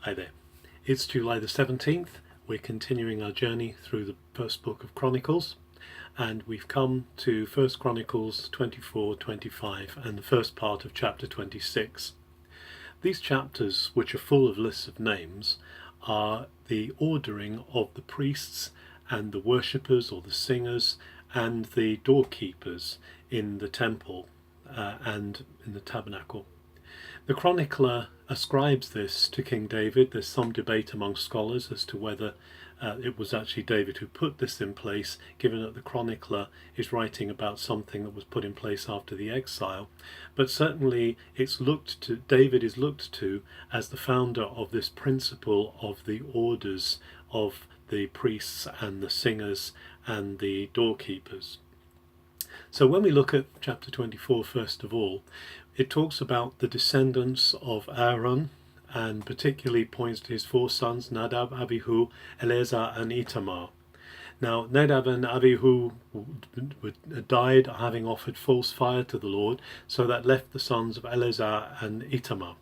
Hi there. It's July the 17th. We're continuing our journey through the first book of Chronicles, and we've come to 1 Chronicles 24, 25, and the first part of chapter 26. These chapters, which are full of lists of names, are the ordering of the priests and the worshippers or the singers and the doorkeepers in the temple and in the tabernacle. The Chronicler ascribes this to King David. There's some debate among scholars as to whether it was actually David who put this in place, given that the Chronicler is writing about something that was put in place after the exile. But certainly David is looked to as the founder of this principle of the orders of the priests and the singers and the doorkeepers. So when we look at chapter 24, first of all, it talks about the descendants of Aaron, and particularly points to his four sons, Nadab, Abihu, Eleazar, and Itamar. Now, Nadab and Abihu died having offered false fire to the Lord, so that left the sons of Eleazar and Itamar.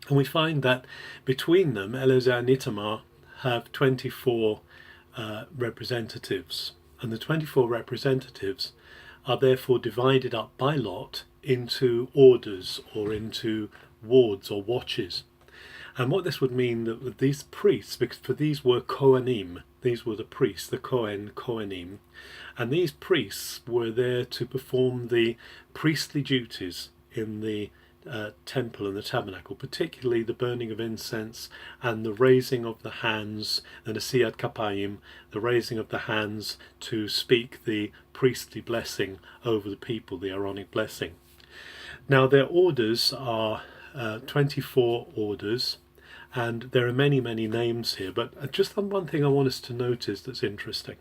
And we find that between them, Eleazar and Itamar have 24 representatives, and the 24 representatives are therefore divided up by lot into orders or into wards or watches. And what this would mean that these priests, because for these were Kohanim, these were the priests, the Kohanim, and these priests were there to perform the priestly duties in the temple and the tabernacle, particularly the burning of incense and the raising of the hands, and the Siyat Kapayim, the raising of the hands to speak the priestly blessing over the people, the Aaronic blessing. Now their orders are 24 orders, and there are many names here, but just one thing I want us to notice that's interesting.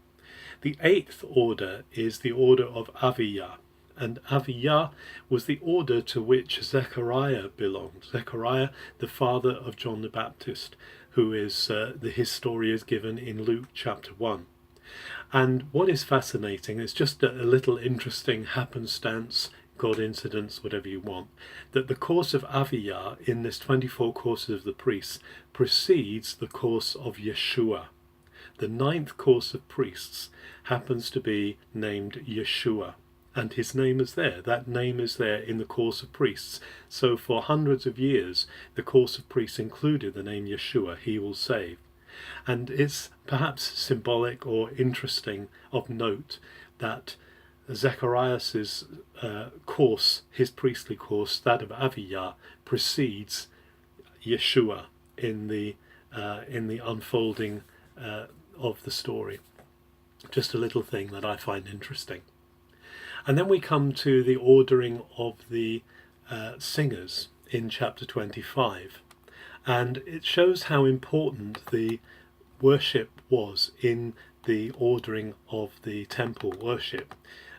The 8th order is the order of Aviyah, and Aviyah was the order to which Zechariah belonged. Zechariah, the father of John the Baptist, who is his story is given in Luke chapter 1. And what is fascinating is just a little interesting happenstance, God incidents, whatever you want, that the course of Aviyah in this 24 courses of the priests precedes the course of Yeshua. The 9th course of priests happens to be named Yeshua, and his name is there. That name is there in the course of priests. So for hundreds of years, the course of priests included the name Yeshua, he will save. And it's perhaps symbolic or interesting of note that Zacharias' course, his priestly course, that of Aviyah, precedes Yeshua in the unfolding of the story. Just a little thing that I find interesting. And then we come to the ordering of the singers in chapter 25. And it shows how important the worship was in the ordering of the temple worship.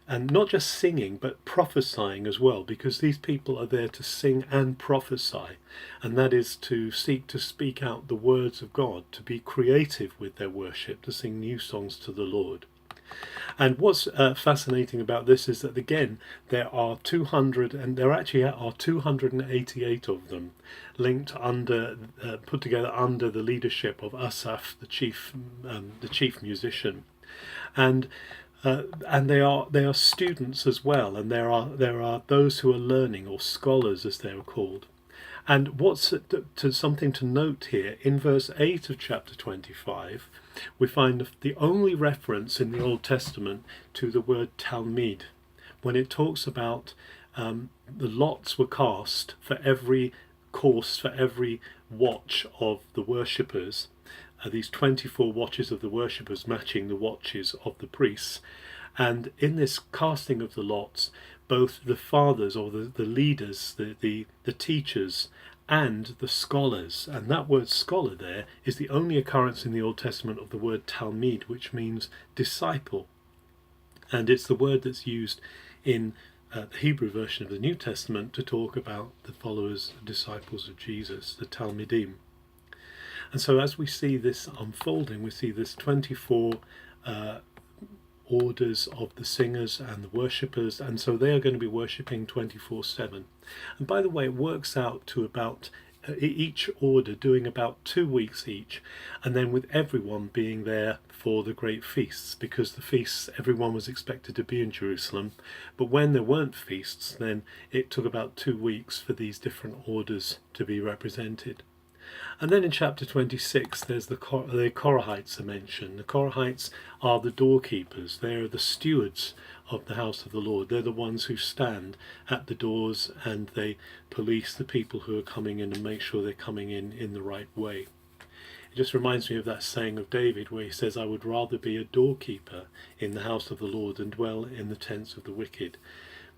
And not just singing, but prophesying as well, because these people are there to sing and prophesy. And that is to seek to speak out the words of God, to be creative with their worship, to sing new songs to the Lord. And what's fascinating about this is that, again, there are 200, and there actually are 288 of them, linked under, put together under the leadership of Asaph, the chief musician, and they are students as well, and there are those who are learning, or scholars as they are called. And what's something to note here, in verse 8 of chapter 25, we find the only reference in the Old Testament to the word Talmid, when it talks about the lots were cast for every course, for every watch of the worshippers, these 24 watches of the worshippers matching the watches of the priests. And in this casting of the lots, both the fathers or the leaders, the teachers, and the scholars, and that word scholar there is the only occurrence in the Old Testament of the word Talmid, which means disciple. And it's the word that's used in the Hebrew version of the New Testament to talk about the followers, disciples of Jesus, the Talmidim. And so as we see this unfolding, we see this 24 orders of the singers and the worshippers, and so they are going to be worshipping 24/7. And by the way, it works out to about each order doing about 2 weeks each, and then with everyone being there for the great feasts, because the feasts everyone was expected to be in Jerusalem, but when there weren't feasts, then it took about 2 weeks for these different orders to be represented. And then in chapter 26 there's the Korahites are mentioned. The Korahites are the doorkeepers. They're the stewards of the house of the Lord. They're the ones who stand at the doors and they police the people who are coming in and make sure they're coming in the right way. It just reminds me of that saying of David where he says, I would rather be a doorkeeper in the house of the Lord than dwell in the tents of the wicked.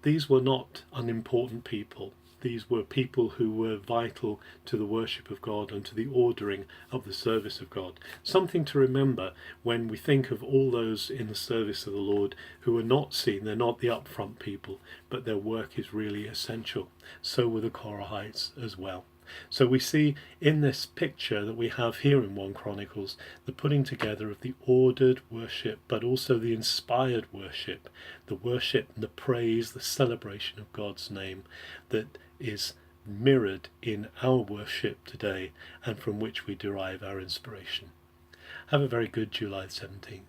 These were not unimportant people. These were people who were vital to the worship of God and to the ordering of the service of God. Something to remember when we think of all those in the service of the Lord who are not seen. They're not the upfront people, but their work is really essential. So were the Korahites as well. So we see in this picture that we have here in 1 Chronicles the putting together of the ordered worship, but also the inspired worship, the worship and the praise, the celebration of God's name that is mirrored in our worship today and from which we derive our inspiration. Have a very good July 17th.